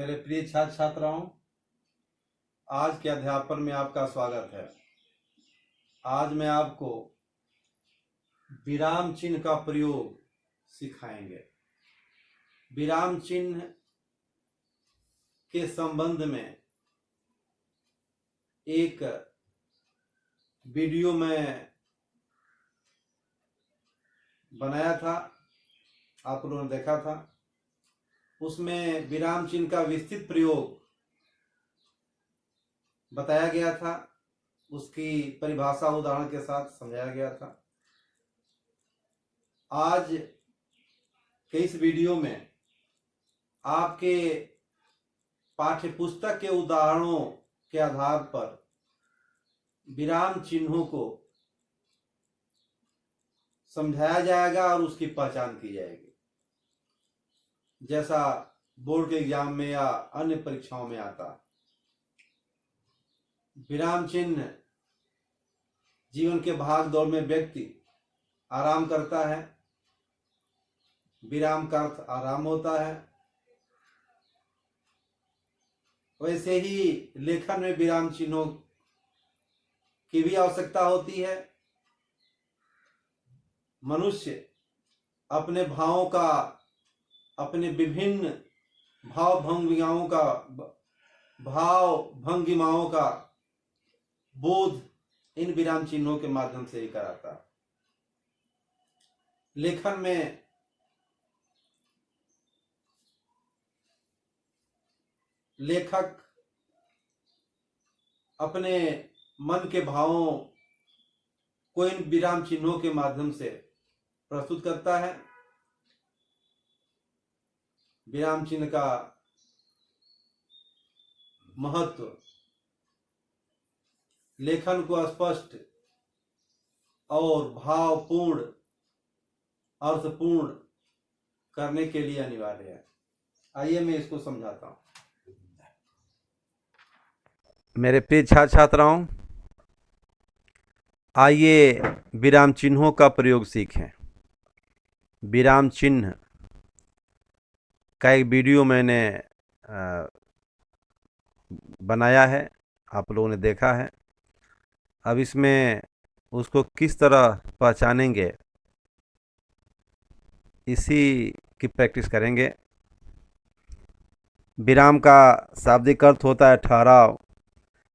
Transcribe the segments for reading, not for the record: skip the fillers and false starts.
मेरे प्रिय छात्र छात्राओं, आज के अध्यापन में आपका स्वागत है। आज मैं आपको विराम चिन्ह का प्रयोग सिखाएंगे। विराम चिन्ह के संबंध में एक वीडियो मैं बनाया था, आप लोगों ने देखा था। उसमें विराम चिन्ह का विस्तृत प्रयोग बताया गया था, उसकी परिभाषा उदाहरण के साथ समझाया गया था। आज के इस वीडियो में आपके पाठ्य पुस्तक के उदाहरणों के आधार पर विराम चिन्हों को समझाया जाएगा और उसकी पहचान की जाएगी, जैसा बोर्ड के एग्जाम में या अन्य परीक्षाओं में आता। विराम चिन्ह जीवन के भाग दौड़ में व्यक्ति आराम करता है। विराम का अर्थ आराम होता है। वैसे ही लेखन में विराम चिन्हों की भी आवश्यकता होती है। मनुष्य अपने भावों का, अपने विभिन्न भाव भंगिमाओं का बोध इन विराम चिन्हों के माध्यम से ही कराता है। लेखन में लेखक अपने मन के भावों को इन विराम चिन्हों के माध्यम से प्रस्तुत करता है। विराम चिन्ह का महत्व लेखन को स्पष्ट और भावपूर्ण, अर्थपूर्ण करने के लिए अनिवार्य है। आइए मैं इसको समझाता हूं। मेरे प्रिय छात्र छात्राओं, आइए विराम चिन्हों का प्रयोग सीखें। विराम चिन्ह का एक वीडियो मैंने बनाया है, आप लोगों ने देखा है। अब इसमें उसको किस तरह पहचानेंगे, इसी की प्रैक्टिस करेंगे। विराम का शाब्दिक अर्थ होता है ठहराव।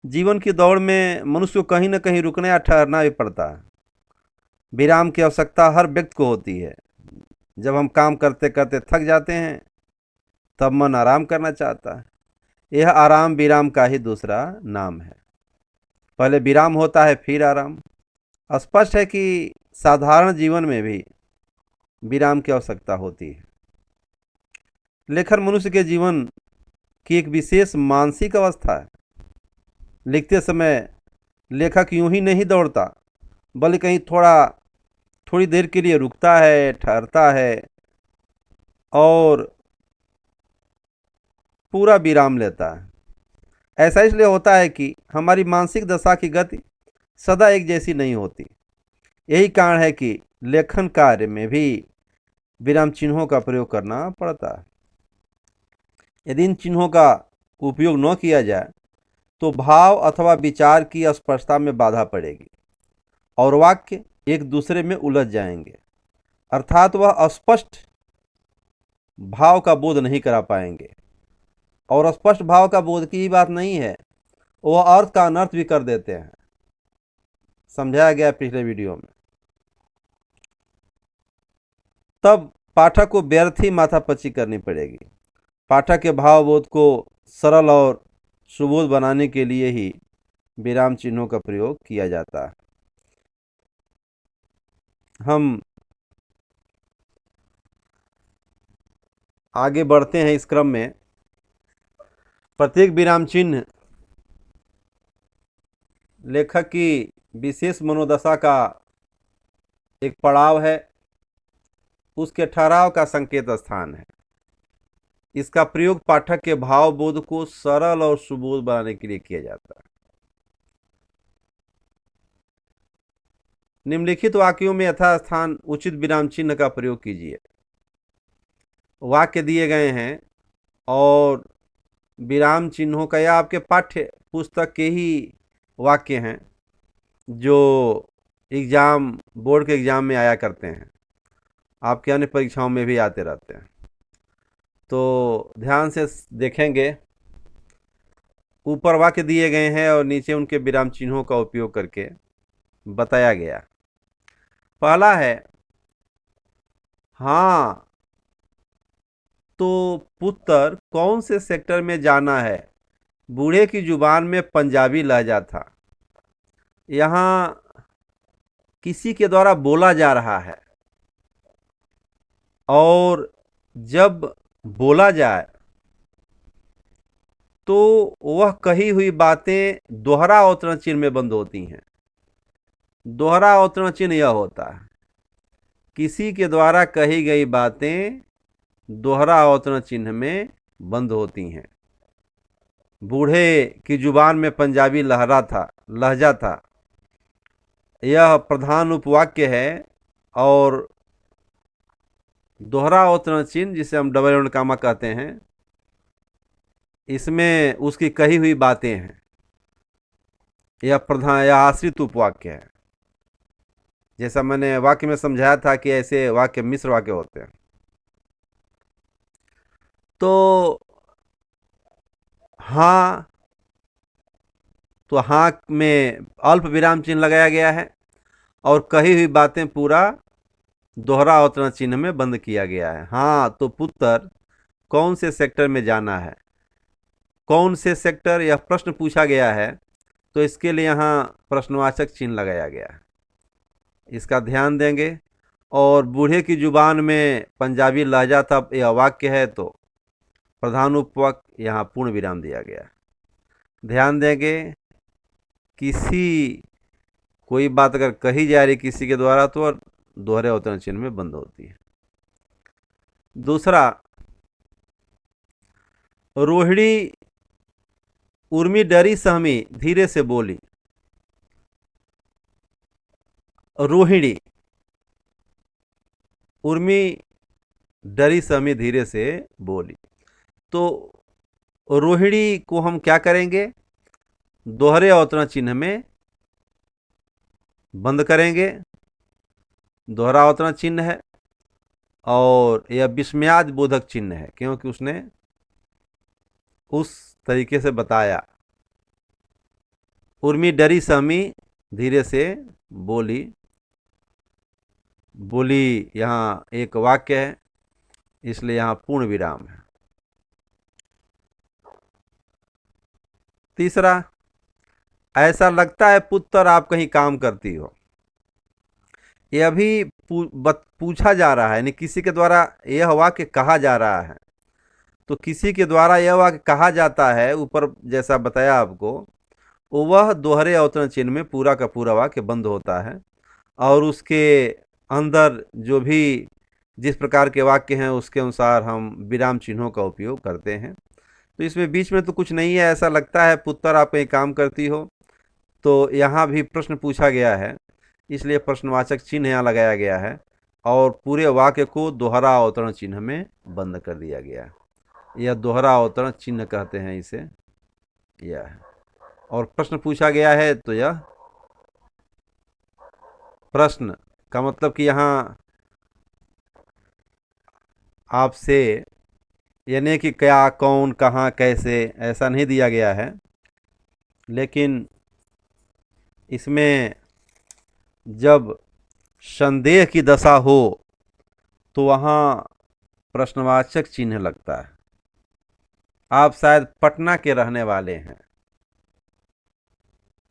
जीवन की दौड़ में मनुष्य को कहीं न कहीं रुकना या ठहरना भी पड़ता है। विराम की आवश्यकता हर व्यक्ति को होती है। जब हम काम करते करते थक जाते हैं तब मन आराम करना चाहता है। यह आराम विराम का ही दूसरा नाम है। पहले विराम होता है, फिर आराम। स्पष्ट है कि साधारण जीवन में भी विराम की आवश्यकता होती है। लेखन मनुष्य के जीवन की एक विशेष मानसिक अवस्था है। लिखते समय लेखक यूं ही नहीं दौड़ता, बल्कि कहीं थोड़ी देर के लिए रुकता है, ठहरता है और पूरा विराम लेता है। ऐसा इसलिए होता है कि हमारी मानसिक दशा की गति सदा एक जैसी नहीं होती। यही कारण है कि लेखन कार्य में भी विराम चिन्हों का प्रयोग करना पड़ता है। यदि इन चिन्हों का उपयोग न किया जाए तो भाव अथवा विचार की स्पष्टता में बाधा पड़ेगी और वाक्य एक दूसरे में उलझ जाएंगे, अर्थात वह स्पष्ट भाव का बोध नहीं करा पाएंगे। और स्पष्ट भाव का बोध की ही बात नहीं है, वह अर्थ का अनर्थ भी कर देते हैं। समझाया गया पिछले वीडियो में। तब पाठक को व्यर्थ ही माथापच्ची करनी पड़ेगी। पाठक के भावबोध को सरल और सुबोध बनाने के लिए ही विराम चिन्हों का प्रयोग किया जाता है। हम आगे बढ़ते हैं इस क्रम में। प्रत्येक विराम चिन्ह लेखक की विशेष मनोदशा का एक पड़ाव है, उसके ठहराव का संकेत स्थान है। इसका प्रयोग पाठक के भाव बोध को सरल और सुबोध बनाने के लिए किया जाता है। निम्नलिखित वाक्यों में यथास्थान उचित विराम चिन्ह का प्रयोग कीजिए। वाक्य दिए गए हैं और विराम चिन्हों का या आपके पाठ्य पुस्तक के ही वाक्य हैं जो एग्ज़ाम, बोर्ड के एग्ज़ाम में आया करते हैं, आपके अन्य परीक्षाओं में भी आते रहते हैं। तो ध्यान से देखेंगे, ऊपर वाक्य दिए गए हैं और नीचे उनके विराम चिन्हों का उपयोग करके बताया गया। पहला है, हाँ तो पुत्र कौन से सेक्टर में जाना है। बूढ़े की जुबान में पंजाबी लहजा था। यहाँ किसी के द्वारा बोला जा रहा है, और जब बोला जाए तो वह कही हुई बातें दोहरा अवतरण चिन्ह में बंद होती हैं। दोहरा अवतरण चिन्ह यह होता है, किसी के द्वारा कही गई बातें दोहरा अवतरण चिन्ह में बंद होती हैं। बूढ़े की जुबान में पंजाबी लहजा था, यह प्रधान उपवाक्य है, और दोहरा अवतरण चिन्ह जिसे हम डबल एंड कामा कहते हैं, इसमें उसकी कही हुई बातें हैं। यह आश्रित उपवाक्य है। जैसा मैंने वाक्य में समझाया था कि ऐसे वाक्य मिश्र वाक्य होते हैं। तो हाँ, तो हाँ में अल्प विराम चिन्ह लगाया गया है, और कही हुई बातें पूरा दोहरा अवतरण चिन्ह में बंद किया गया है। हाँ तो पुत्र कौन से सेक्टर में जाना है। कौन से सेक्टर, यह प्रश्न पूछा गया है, तो इसके लिए यहाँ प्रश्नवाचक चिन्ह लगाया गया है। इसका ध्यान देंगे। और बूढ़े की जुबान में पंजाबी लहजा था, यह वाक्य है, तो प्रधान उपवाक्य यहाँ पूर्ण विराम दिया गया। ध्यान देंगे, कोई बात अगर कही जा रही किसी के द्वारा तो दोहरे अवतरण चिन्ह में बंद होती है। दूसरा, रोहिणी उर्मी डरी सहमी धीरे से बोली। रोहिणी, उर्मी डरी सहमी धीरे से बोली। तो रोहिणी को हम क्या करेंगे, दोहरे अवतरण चिन्ह में बंद करेंगे। दोहरा अवतरण चिन्ह है और यह विस्मयाद बोधक चिन्ह है, क्योंकि उसने उस तरीके से बताया। उर्मी डरी सहमी धीरे से बोली। बोली यहाँ एक वाक्य है, इसलिए यहाँ पूर्ण विराम है। तीसरा, ऐसा लगता है पुत्र आप कहीं काम करती हो। यह भी पूछा जा रहा है, यानी किसी के द्वारा यह वाक्य कहा जा रहा है। तो किसी के द्वारा यह वाक्य कहा जाता है, ऊपर जैसा बताया आपको, वह दोहरे अवतरण चिन्ह में पूरा का पूरा वाक्य बंद होता है, और उसके अंदर जो भी जिस प्रकार के वाक्य हैं उसके अनुसार हम विराम चिन्हों का उपयोग करते हैं। तो इसमें बीच में तो कुछ नहीं है। ऐसा लगता है पुत्र आप कहीं काम करती हो, तो यहाँ भी प्रश्न पूछा गया है, इसलिए प्रश्नवाचक चिन्ह यहाँ लगाया गया है, और पूरे वाक्य को दोहरा अवतरण चिन्ह में बंद कर दिया गया है। यह दोहरा अवतरण चिन्ह कहते हैं इसे, यह है। और प्रश्न पूछा गया है, तो यह प्रश्न का मतलब कि यहाँ आपसे यानी कि क्या, कौन, कहाँ, कैसे, ऐसा नहीं दिया गया है, लेकिन इसमें जब संदेह की दशा हो तो वहाँ प्रश्नवाचक चिन्ह लगता है। आप शायद पटना के रहने वाले हैं,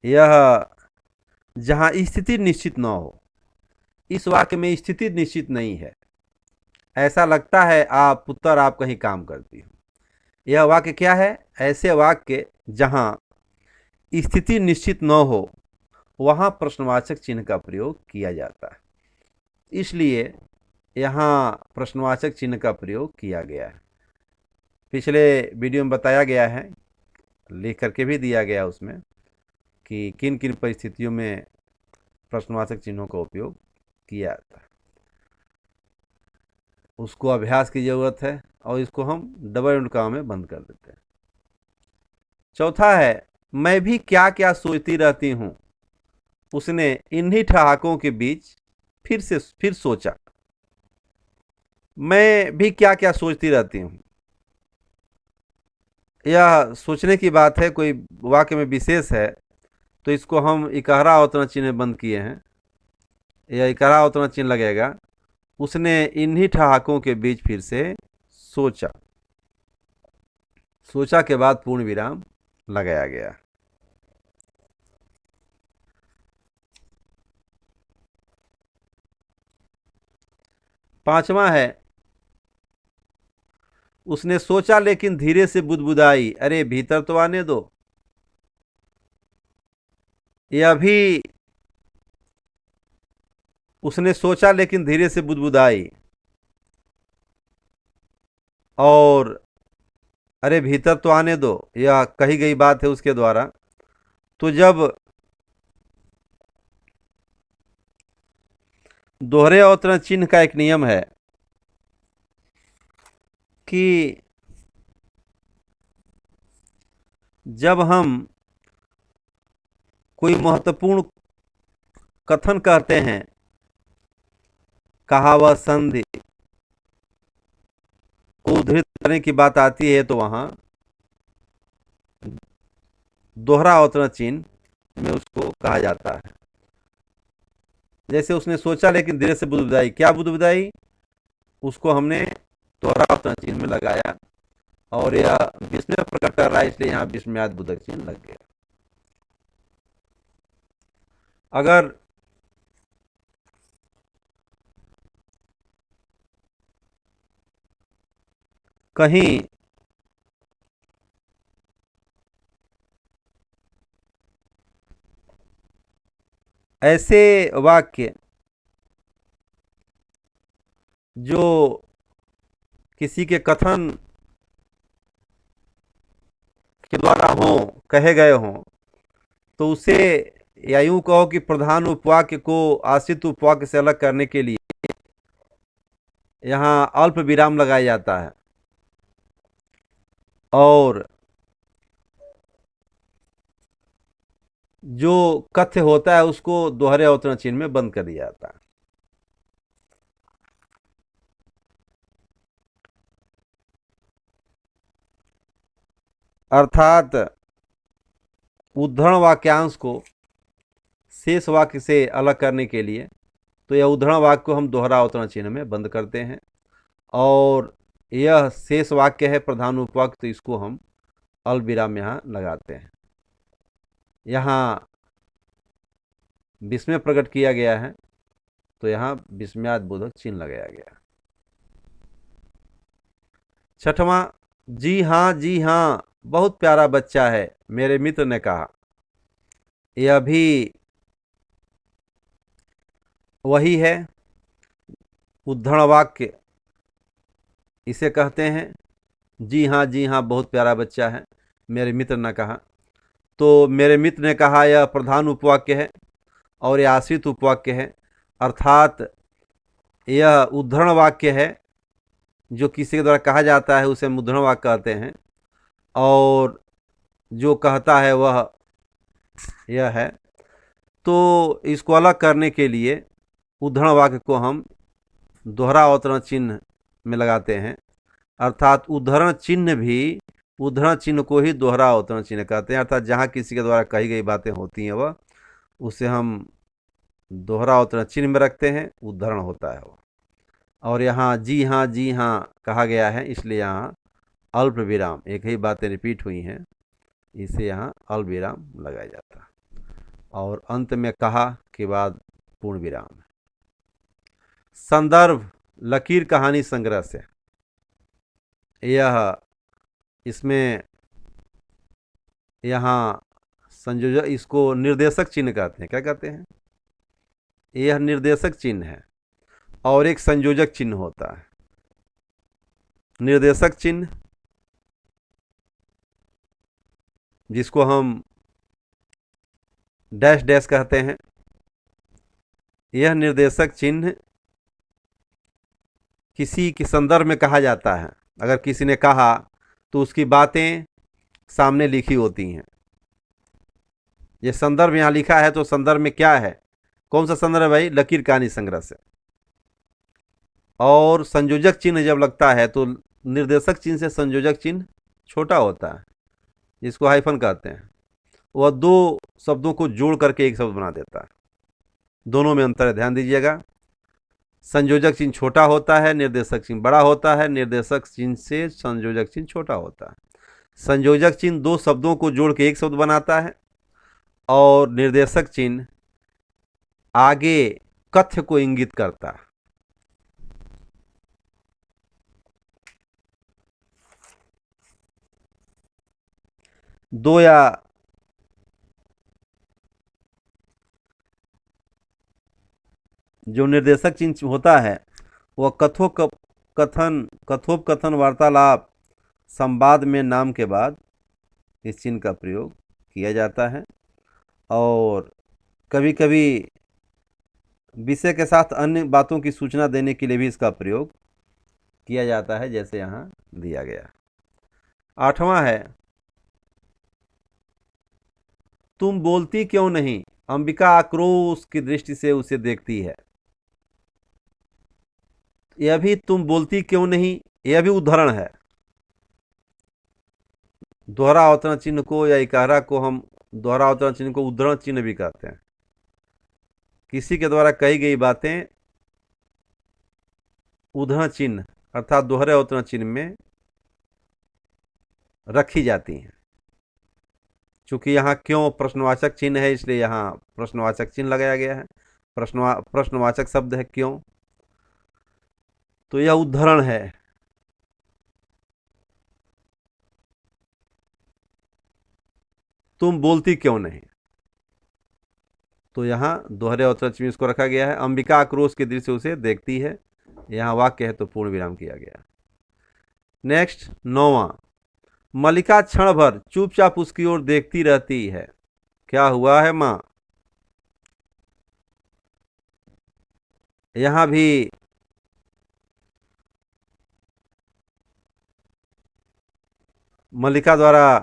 यह जहाँ स्थिति निश्चित न हो। इस वाक्य में स्थिति निश्चित नहीं है। ऐसा लगता है आप पुत्र आप कहीं काम करती हो। यह वाक्य क्या है, ऐसे वाक्य जहाँ स्थिति निश्चित न हो वहाँ प्रश्नवाचक चिन्ह का प्रयोग किया जाता है, इसलिए यहाँ प्रश्नवाचक चिन्ह का प्रयोग किया गया है। पिछले वीडियो में बताया गया है, लिख करके भी दिया गया उसमें, कि किन किन परिस्थितियों में प्रश्नवाचक चिन्हों का उपयोग किया जाता है। उसको अभ्यास की ज़रूरत है, और इसको हम डबल एंड कामा में बंद कर देते हैं। चौथा है, मैं भी क्या क्या सोचती रहती हूँ। उसने इन्हीं ठहाकों के बीच फिर सोचा। मैं भी क्या क्या सोचती रहती हूँ, यह सोचने की बात है, कोई वाक्य में विशेष है, तो इसको हम इकहरा अवतरण चिन्ह में बंद किए हैं। यह इकहरा अवतरण चिन्ह लगेगा। उसने इन्हीं ठहाकों के बीच फिर से सोचा। सोचा के बाद पूर्ण विराम लगाया गया। पांचवा है, उसने सोचा लेकिन धीरे से बुदबुदाई। अरे भीतर तो आने दो। यह भी उसने सोचा लेकिन धीरे से बुदबुदाई, और अरे भीतर तो आने दो यह कही गई बात है उसके द्वारा। तो जब दोहरे अवतरण चिन्ह का एक नियम है कि जब हम कोई महत्वपूर्ण कथन कहते हैं, कहावत संधि को उद्धृत करने की बात आती है, तो वहां दोहरा अवतरण चिन्ह में उसको कहा जाता है। जैसे उसने सोचा लेकिन धीरे से बुदबुदाई, क्या बुदबुदाई, उसको हमने दोहरा अवतरण चिन्ह में लगाया, और यह विस्मय प्रकट कर रहा है, इसलिए यहाँ विस्मयाद बोधक चिन्ह लग गया। अगर कहीं ऐसे वाक्य जो किसी के कथन के द्वारा हों, कहे गए हों, तो उसे या यूं कहो कि प्रधान उपवाक्य को आश्रित उपवाक्य से अलग करने के लिए यहाँ अल्प विराम लगाया जाता है, और जो कथ्य होता है उसको दोहरे अवतरण चिन्ह में बंद कर दिया जाता है। अर्थात उद्धरण वाक्यांश को शेष वाक्य से अलग करने के लिए तो यह उद्धरण वाक्य को हम दोहरा अवतरण चिन्ह में बंद करते हैं, और यह शेष वाक्य है प्रधान उपवाक्य, तो इसको हम अल्प विराम यहाँ लगाते हैं। यहाँ विस्मय प्रकट किया गया है, तो यहाँ विस्मयाद बोधक चिन्ह लगाया गया। छठवां, जी हाँ बहुत प्यारा बच्चा है, मेरे मित्र ने कहा। यह भी वही है, उद्धरण वाक्य इसे कहते हैं। जी हाँ बहुत प्यारा बच्चा है, मेरे मित्र ने कहा। तो मेरे मित्र ने कहा यह प्रधान उपवाक्य है और यह आश्रित उपवाक्य है, अर्थात यह उद्धरण वाक्य है, जो किसी के द्वारा कहा जाता है उसे हम उद्धरण वाक्य कहते हैं, और जो कहता है वह यह है। तो इसको अलग करने के लिए उद्धरण वाक्य को हम दोहरा अवतरण चिन्ह में लगाते हैं, अर्थात उद्धरण चिन्ह को ही दोहरा अवतरण चिन्ह कहते हैं। अर्थात जहाँ किसी के द्वारा कही गई बातें होती हैं वह उसे हम दोहरा अवतरण चिन्ह में रखते हैं, उद्धरण होता है वो। और यहाँ जी हाँ कहा गया है, इसलिए यहाँ अल्प विराम, एक ही बातें रिपीट हुई हैं, इसे यहाँ अल्प विराम लगाया जाता है, और अंत में कहा के बाद पूर्ण विराम। संदर्भ लकीर कहानी संग्रह से, यह इसमें यहाँ संयोजक, इसको निर्देशक चिन्ह कहते हैं। क्या कहते हैं? यह निर्देशक चिन्ह है, और एक संयोजक चिन्ह होता है। निर्देशक चिन्ह जिसको हम डैश डैश कहते हैं, यह निर्देशक चिन्ह किसी के संदर्भ में कहा जाता है। अगर किसी ने कहा तो उसकी बातें सामने लिखी होती हैं। ये संदर्भ यहाँ लिखा है तो संदर्भ में क्या है, कौन सा संदर्भ है भाई, लकीर कहानी संग्रह से। और संयोजक चिन्ह जब लगता है तो निर्देशक चिन्ह से संयोजक चिन्ह छोटा होता है, जिसको हाइफन कहते हैं। वह दो शब्दों को जोड़ करके एक शब्द बना देता है। दोनों में अंतर है, ध्यान दीजिएगा। संयोजक चिन्ह छोटा होता है, निर्देशक चिन्ह बड़ा होता है। निर्देशक चिन्ह से संयोजक चिन्ह छोटा होता है। संयोजक चिन्ह दो शब्दों को जोड़ के एक शब्द बनाता है, और निर्देशक चिन्ह आगे कथ्य को इंगित करता है। दो या जो निर्देशक चिन्ह होता है वह कथोपकथन वार्तालाप संवाद में नाम के बाद इस चिन्ह का प्रयोग किया जाता है। और कभी कभी विषय के साथ अन्य बातों की सूचना देने के लिए भी इसका प्रयोग किया जाता है, जैसे यहाँ दिया गया। 8वां है, तुम बोलती क्यों नहीं। अंबिका आक्रोश की दृष्टि से उसे देखती है। यह भी तुम बोलती क्यों नहीं, यह भी उदाहरण है। दोहरा अवतरण चिन्ह को या इकारा को हम दोहरा अवतरण चिन्ह को उद्धरण चिन्ह भी कहते हैं। किसी के द्वारा कही गई बातें उद्धरण चिन्ह अर्थात दोहरे अवतरण चिन्ह में रखी जाती हैं। चूंकि यहाँ क्यों प्रश्नवाचक चिन्ह है, इसलिए यहाँ प्रश्नवाचक चिन्ह लगाया गया है। प्रश्नवाचक शब्द है क्यों, तो यह उद्धरण है। तुम बोलती क्यों नहीं, तो यहाँ दोहरे अवतरण चिन्ह इसको रखा गया है। अंबिका आक्रोश की दृष्टि से उसे देखती है, यहाँ वाक्य है तो पूर्ण विराम किया गया। नेक्स्ट 9वां, मल्लिका क्षण भर चुपचाप उसकी ओर देखती रहती है। क्या हुआ है माँ। यहाँ भी मल्लिका द्वारा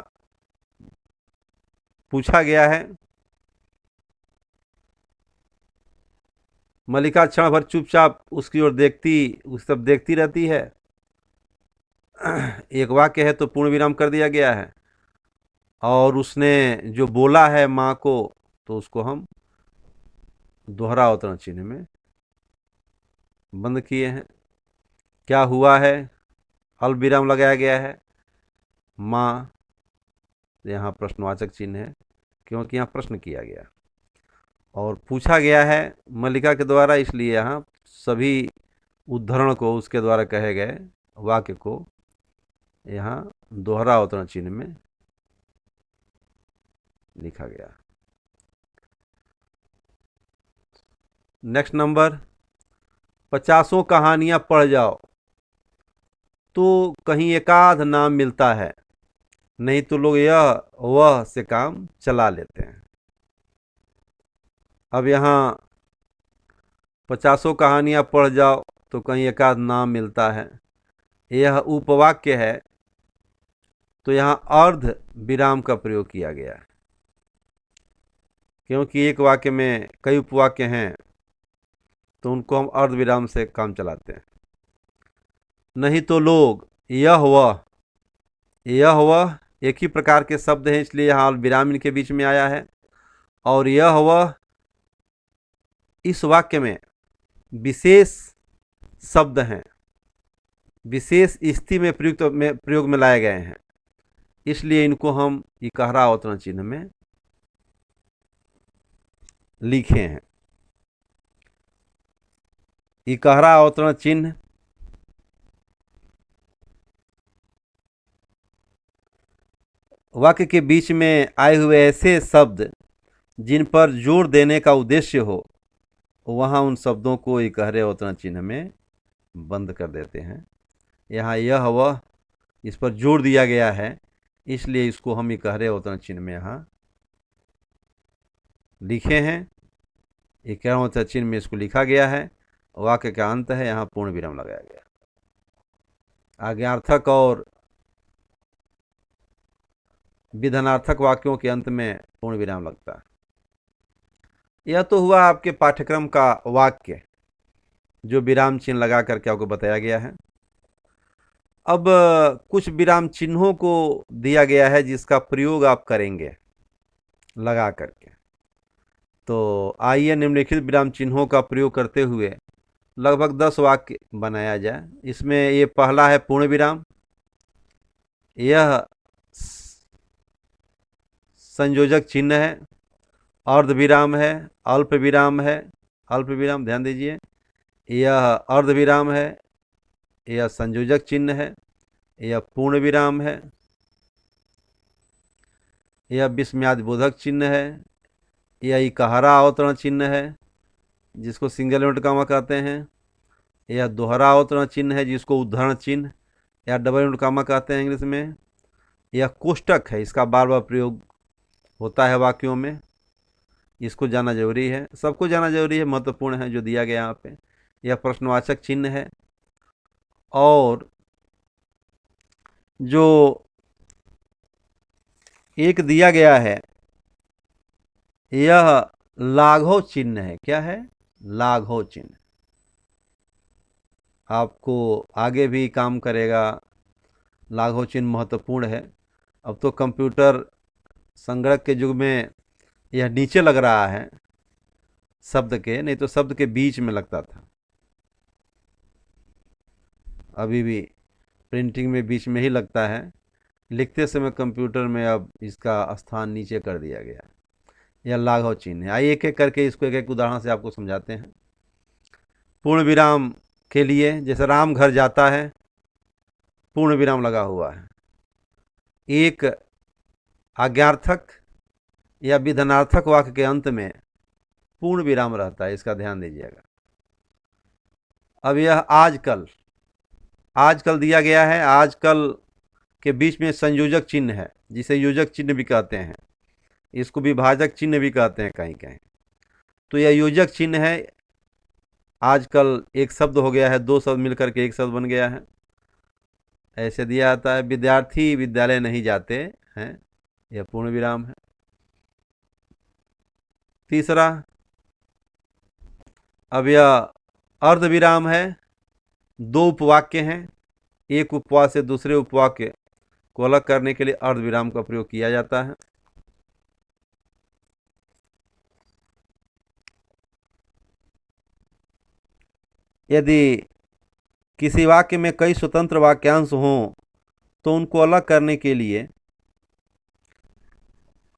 पूछा गया है। मल्लिका क्षण भर चुपचाप उसकी ओर उस सब देखती रहती है। एक वाक्य है तो पूर्ण विराम कर दिया गया है। और उसने जो बोला है माँ को, तो उसको हम दोहरा अवतरण चिन्ह में बंद किए हैं। क्या हुआ है, अल्प विराम लगाया गया है। माँ, यहाँ प्रश्नवाचक चिन्ह है क्योंकि यहाँ प्रश्न किया गया और पूछा गया है मल्लिका के द्वारा, इसलिए यहाँ सभी उद्धरण को उसके द्वारा कहे गए वाक्य को यहाँ दोहरा अवतरण चिन्ह में लिखा गया। नेक्स्ट नंबर, 50 कहानियां पढ़ जाओ तो कहीं एकाध नाम मिलता है, नहीं तो लोग यह वह से काम चला लेते हैं। अब यहाँ 50 कहानियां पढ़ जाओ तो कहीं एकाध नाम मिलता है, यह उपवाक्य है, तो यहाँ अर्ध विराम का प्रयोग किया गया है। क्योंकि एक वाक्य में कई उपवाक्य हैं तो उनको हम अर्ध विराम से काम चलाते हैं। नहीं तो लोग यह वह एक ही प्रकार के शब्द हैं, इसलिए यहाँ विराम इनके बीच में आया है। और यह वह इस वाक्य में विशेष शब्द हैं, विशेष स्थिति में प्रयोग में लाए गए हैं, इसलिए इनको हम इकहरा अवतरण चिन्ह में लिखे हैं। इकहरा अवतरण चिन्ह वाक्य के बीच में आए हुए ऐसे शब्द जिन पर जोर देने का उद्देश्य हो, वहाँ उन शब्दों को इकहरे अवतरण चिन्ह में बंद कर देते हैं। यहाँ यह वह इस पर जोर दिया गया है, इसलिए इसको हम इकहरे अवतरण चिन्ह में यहाँ लिखे हैं। इकहरे अवतरण चिन्ह में इसको लिखा गया है। वाक्य का अंत है, यहाँ पूर्ण विराम लगाया गया। आज्ञार्थक और विधानार्थक वाक्यों के अंत में पूर्ण विराम लगता है। यह तो हुआ आपके पाठ्यक्रम का वाक्य जो विराम चिन्ह लगा करके आपको बताया गया है। अब कुछ विराम चिन्हों को दिया गया है जिसका प्रयोग आप करेंगे लगा करके। तो आइए निम्नलिखित विराम चिन्हों का प्रयोग करते हुए लगभग 10 वाक्य बनाया जाए। इसमें ये पहला है पूर्ण विराम। यह संयोजक चिन्ह है, अर्ध विराम है, अल्प विराम है। अल्प विराम ध्यान दीजिए, यह अर्ध विराम है, यह संयोजक चिन्ह है, यह पूर्ण विराम है, यह विस्मयादि बोधक चिन्ह है, यह इकहरा अवतरण चिन्ह है जिसको सिंगल यूनिट कामा कहते हैं, यह दोहरा अवतरण चिन्ह है जिसको उद्धरण चिन्ह या डबल यूनिट कामा कहते हैं इंग्लिश में। यह कोष्टक है, इसका बार बार प्रयोग होता है वाक्यों में, इसको जाना जरूरी है, सबको जाना जरूरी है, महत्वपूर्ण है जो दिया गया यहाँ पे। यह प्रश्नवाचक चिन्ह है और जो एक दिया गया है यह लाघव चिन्ह है। क्या है? लाघव चिन्ह। आपको आगे भी काम करेगा। लाघव चिन्ह महत्वपूर्ण है। अब तो कंप्यूटर संगणक के युग में यह नीचे लग रहा है शब्द के, नहीं तो शब्द के बीच में लगता था। अभी भी प्रिंटिंग में बीच में ही लगता है, लिखते समय कंप्यूटर में अब इसका स्थान नीचे कर दिया गया। यह लाघव चिन्ह है। आइए एक एक करके इसको एक एक उदाहरण से आपको समझाते हैं। पूर्ण विराम के लिए जैसे राम घर जाता है, पूर्ण विराम लगा हुआ है। एक आज्ञार्थक या विधानार्थक वाक्य के अंत में पूर्ण विराम रहता है, इसका ध्यान दीजिएगा। अब यह आजकल, आजकल दिया गया है, आजकल के बीच में संयोजक चिन्ह है जिसे योजक चिन्ह भी कहते हैं, इसको विभाजक चिन्ह भी कहते हैं कहीं कहीं। तो यह योजक चिन्ह है। आजकल एक शब्द हो गया है, दो शब्द मिलकर के एक शब्द बन गया है। ऐसे दिया जाता है, विद्यार्थी विद्यालय नहीं जाते हैं, यह पूर्ण विराम है। तीसरा, अब यह अर्ध विराम है। दो उपवाक्य हैं, एक उपवाक्य से दूसरे उपवाक्य को अलग करने के लिए अर्ध विराम का प्रयोग किया जाता है। यदि किसी वाक्य में कई स्वतंत्र वाक्यांश हों तो उनको अलग करने के लिए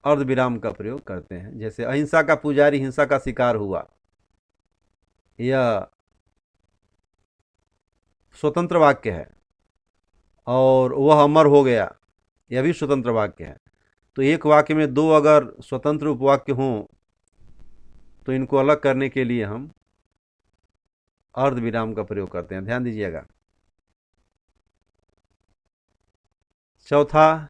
अर्ध विराम का प्रयोग करते हैं। जैसे अहिंसा का पुजारी हिंसा का शिकार हुआ, यह स्वतंत्र वाक्य है, और वह अमर हो गया, यह भी स्वतंत्र वाक्य है। तो एक वाक्य में दो अगर स्वतंत्र उपवाक्य हों तो इनको अलग करने के लिए हम अर्ध विराम का प्रयोग करते हैं, ध्यान दीजिएगा। चौथा,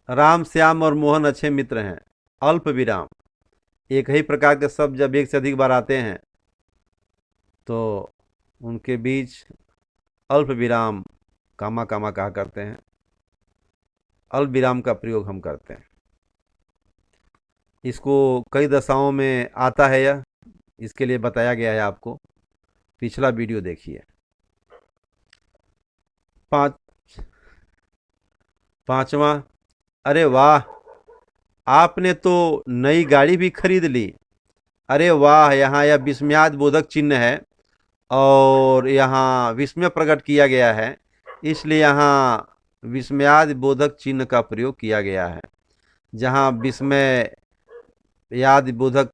राम श्याम और मोहन अच्छे मित्र हैं। अल्प विराम। एक ही प्रकार के शब्द जब एक से अधिक बार आते हैं तो उनके बीच अल्प विराम कामा कामा कहा करते हैं, अल्प विराम का प्रयोग हम करते हैं। इसको कई दशाओं में आता है, यह इसके लिए बताया गया है आपको, पिछला वीडियो देखिए। पांचवा, अरे वाह आपने तो नई गाड़ी भी खरीद ली। अरे वाह, यहाँ यह विस्मयाद बोधक चिन्ह है और यहाँ विस्मय प्रकट किया गया है, इसलिए यहाँ विस्मयाद बोधक चिन्ह का प्रयोग किया गया है। जहाँ विस्मय याद बोधक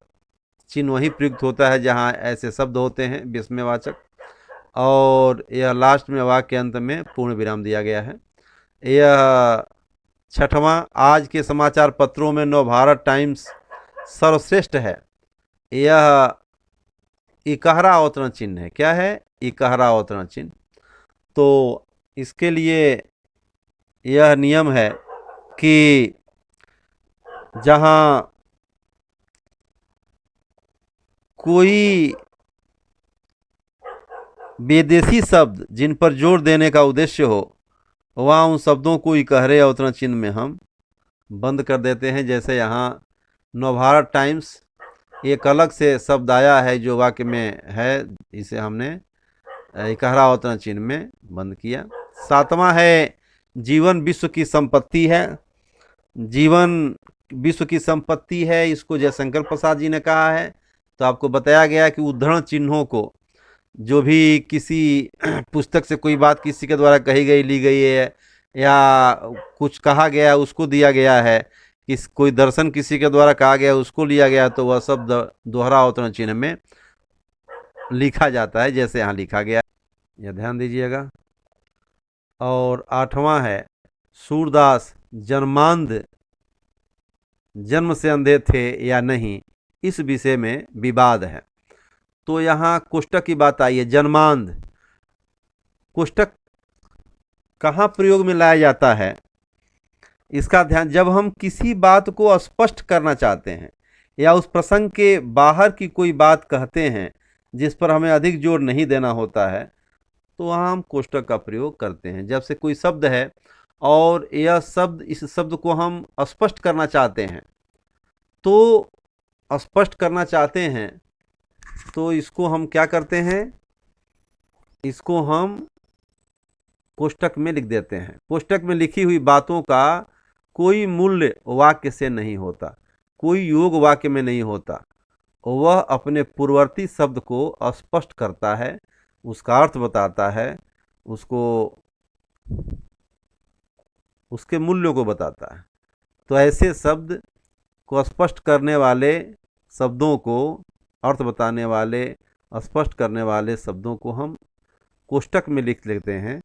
चिन्ह वहीं प्रयुक्त होता है जहाँ ऐसे शब्द होते हैं विस्मयवाचक, और यह लास्ट में वाक्य के अंत में पूर्ण विराम दिया गया है। यह छठवां, आज के समाचार पत्रों में नवभारत टाइम्स सर्वश्रेष्ठ है। यह इकहरा अवतरण चिन्ह है। क्या है? इकहरा अवतरण चिन्ह। तो इसके लिए यह नियम है कि जहाँ कोई विदेशी शब्द जिन पर जोर देने का उद्देश्य हो वहाँ उन शब्दों को इकहरे अवतरण चिन्ह में हम बंद कर देते हैं। जैसे यहाँ नवभारत टाइम्स एक अलग से शब्द आया है जो वाक्य में है, इसे हमने इकहरा अवतरण चिन्ह में बंद किया। 7वां है जीवन विश्व की संपत्ति है। जीवन विश्व की संपत्ति है, इसको जयशंकर प्रसाद जी ने कहा है। तो आपको बताया गया कि उद्धरण चिन्हों को, जो भी किसी पुस्तक से कोई बात किसी के द्वारा कही गई, ली गई है, या कुछ कहा गया उसको दिया गया है, कोई दर्शन किसी के द्वारा कहा गया उसको लिया गया, तो वह शब्द दोहरा अवतरण चिन्ह में लिखा जाता है, जैसे यहाँ लिखा गया, यह ध्यान दीजिएगा। और 8वां है सूरदास जन्मांध जन्म से अंधे थे या नहीं, इस विषय में विवाद है। तो यहाँ कोष्टक की बात आई है। जन्मांध कोष्टक कहाँ प्रयोग में लाया जाता है, इसका ध्यान, जब हम किसी बात को स्पष्ट करना चाहते हैं या उस प्रसंग के बाहर की कोई बात कहते हैं जिस पर हमें अधिक जोर नहीं देना होता है, तो वहाँ हम कोष्टक का प्रयोग करते हैं। जब से कोई शब्द है और यह शब्द, इस शब्द को हम स्पष्ट करना चाहते हैं, तो स्पष्ट करना चाहते हैं तो इसको हम क्या करते हैं, इसको हम कोष्टक में लिख देते हैं। कोष्टक में लिखी हुई बातों का कोई मूल्य वाक्य से नहीं होता, कोई योग वाक्य में नहीं होता। वह अपने पूर्ववर्ती शब्द को स्पष्ट करता है, उसका अर्थ बताता है, उसको, उसके मूल्यों को बताता है। तो ऐसे शब्द को स्पष्ट करने वाले शब्दों को, अर्थ बताने वाले, स्पष्ट करने वाले शब्दों को हम कोष्टक में लिख लेते हैं।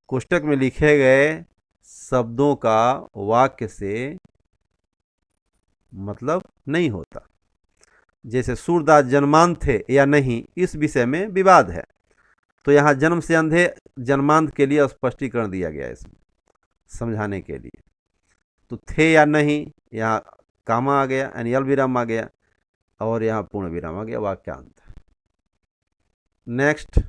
कोष्टक में लिखे गए शब्दों का वाक्य से मतलब नहीं होता। जैसे सूरदास जन्मांध थे या नहीं, इस विषय में विवाद है। तो यहाँ जन्म से अंधे जन्मांध के लिए स्पष्टीकरण दिया गया है, इसमें समझाने के लिए। तो थे या नहीं, यहाँ कामा आ गया, यानी अल्प विराम आ गया, और यहाँ पूर्ण विराम आ गया, वाक्यांत। नेक्स्ट,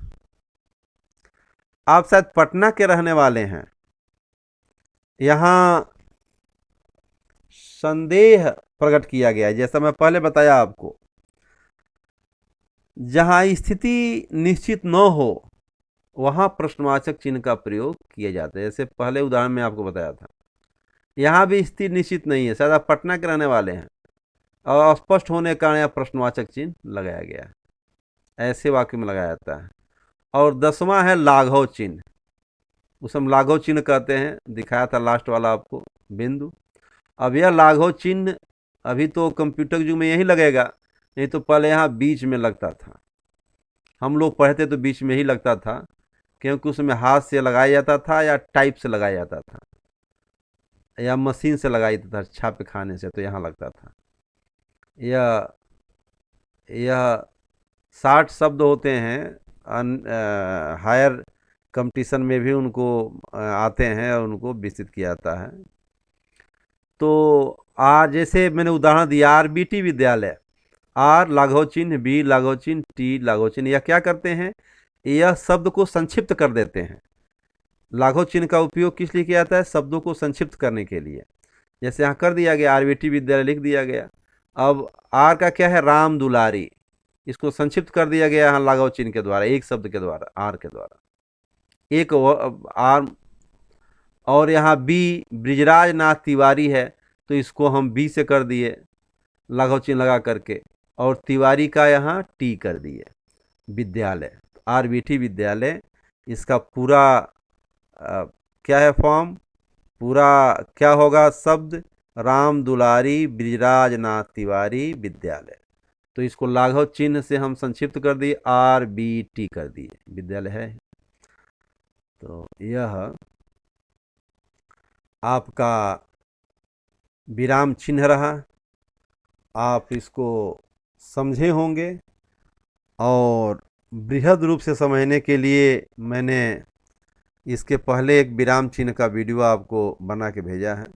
आप शायद पटना के रहने वाले हैं। यहाँ संदेह प्रकट किया गया है, जैसा मैं पहले बताया आपको। जहाँ स्थिति निश्चित न हो वहाँ प्रश्नवाचक चिन्ह का प्रयोग किया जाता है। जैसे पहले उदाहरण में आपको बताया था, यहाँ भी स्थिति निश्चित नहीं है, शायद आप पटना के रहने वाले हैं, और अस्पष्ट होने के कारण यहाँ प्रश्नवाचक चिन्ह लगाया गया है। ऐसे वाक्य में लगाया जाता है। और 10वां है लाघव चिन्ह, उसे हम लाघव चिन्ह कहते हैं, दिखाया था लास्ट वाला आपको बिंदु। अब यह लाघव चिन्ह अभी तो कंप्यूटर युग में यही लगेगा, नहीं तो पहले यहाँ बीच में लगता था। हम लोग पढ़ते तो बीच में ही लगता था, क्योंकि उसमें हाथ से लगाया जाता था या टाइप से लगाया जाता था या मशीन से लगाया जाता था छापे खाने से, तो यहाँ लगता था। यह 60 शब्द होते हैं, हायर कंपटीशन में भी उनको आते हैं और उनको विस्तृत किया जाता है। तो आज जैसे मैंने उदाहरण दिया, आरबीटी विद्यालय, आर लाघव चिन्ह, बी लाघव चिन्ह, टी लाघव चिन्ह, यह क्या करते हैं, यह शब्द को संक्षिप्त कर देते हैं। लाघव चिन्ह का उपयोग किस लिए किया जाता है, शब्दों को संक्षिप्त करने के लिए। जैसे यहाँ कर दिया गया, आरबीटी विद्यालय लिख दिया गया। अब आर का क्या है, राम दुलारी, इसको संक्षिप्त कर दिया गया यहाँ लाघव चिन्ह के द्वारा, एक शब्द के द्वारा, आर के द्वारा, एक आर। और यहाँ बी ब्रिजराज नाथ तिवारी है, तो इसको हम बी से कर दिए लाघव चिन्ह लगा करके, और तिवारी का यहाँ टी कर दिए। विद्यालय, आरबीटी विद्यालय, इसका पूरा क्या है फॉर्म, पूरा क्या होगा शब्द, राम दुलारी ब्रिजराज नाथ तिवारी विद्यालय। तो इसको लाघव चिन्ह से हम संक्षिप्त कर दिए, आरबीटी कर दिए, विद्यालय है। तो यह आपका विराम चिन्ह रहा, आप इसको समझे होंगे। और बृहद रूप से समझने के लिए मैंने इसके पहले एक विराम चिन्ह का वीडियो आपको बना के भेजा है,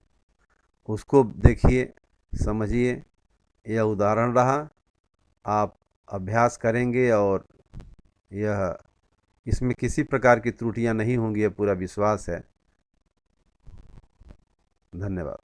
उसको देखिए, समझिए। यह उदाहरण रहा, आप अभ्यास करेंगे और यह, इसमें किसी प्रकार की त्रुटियां नहीं होंगी, यह पूरा विश्वास है। धन्यवाद।